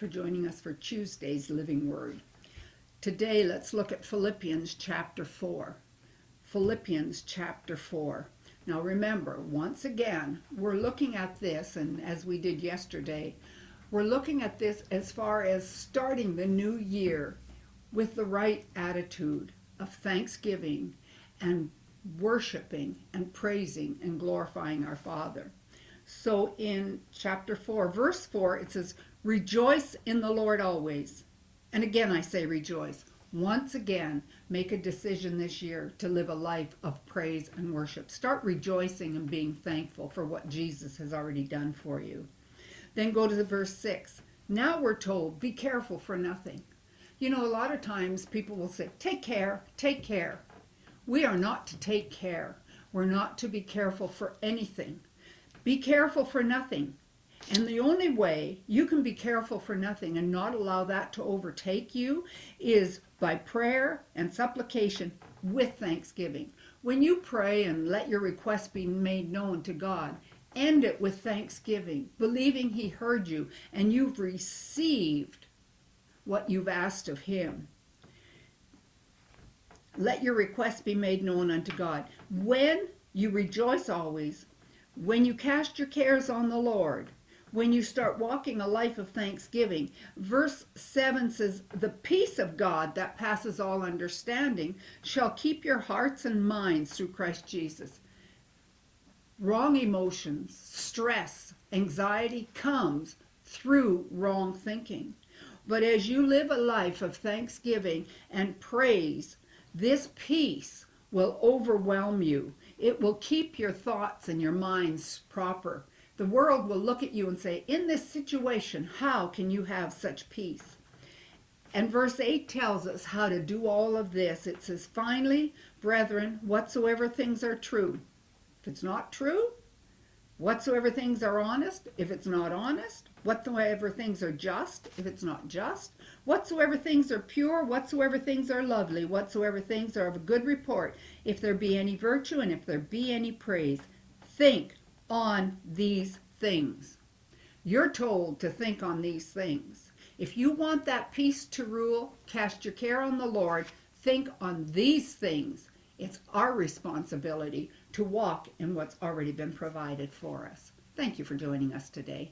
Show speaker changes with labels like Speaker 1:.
Speaker 1: for joining us for Tuesday's Living Word. Today, let's look at Philippians chapter 4. Philippians chapter 4. Now remember, once again, we're looking at this, and as we did yesterday, we're looking at this as far as starting the new year with the right attitude of thanksgiving and worshiping and praising and glorifying our Father. So in chapter 4, verse 4, it says, "Rejoice in the Lord always." And again, I say rejoice. Once again, make a decision this year to live a life of praise and worship. Start rejoicing and being thankful for what Jesus has already done for you. Then go to verse 6. Now we're told, be careful for nothing. You know, a lot of times people will say, take care, take care. We are not to take care. We're not to be careful for anything. Be careful for nothing. And the only way you can be careful for nothing and not allow that to overtake you is by prayer and supplication with thanksgiving. When you pray and let your request be made known to God, end it with thanksgiving, believing He heard you and you've received what you've asked of Him. Let your request be made known unto God. When you rejoice always, when you cast your cares on the Lord, when you start walking a life of thanksgiving. Verse 7 says, the peace of God that passes all understanding shall keep your hearts and minds through Christ Jesus. Wrong emotions, stress, anxiety comes through wrong thinking. But as you live a life of thanksgiving and praise, this peace will overwhelm you. It will keep your thoughts and your minds proper. The world will look at you and say, in this situation, how can you have such peace? And verse 8 tells us how to do all of this. It says, finally, brethren, whatsoever things are true. If it's not true, whatsoever things are honest, if it's not honest, whatsoever things are just, if it's not just, whatsoever things are pure, whatsoever things are lovely, whatsoever things are of a good report, if there be any virtue and if there be any praise, think on these things. You're told to think on these things. If you want that peace to rule, cast your care on the Lord, think on these things. It's our responsibility to walk in what's already been provided for us. Thank you for joining us today.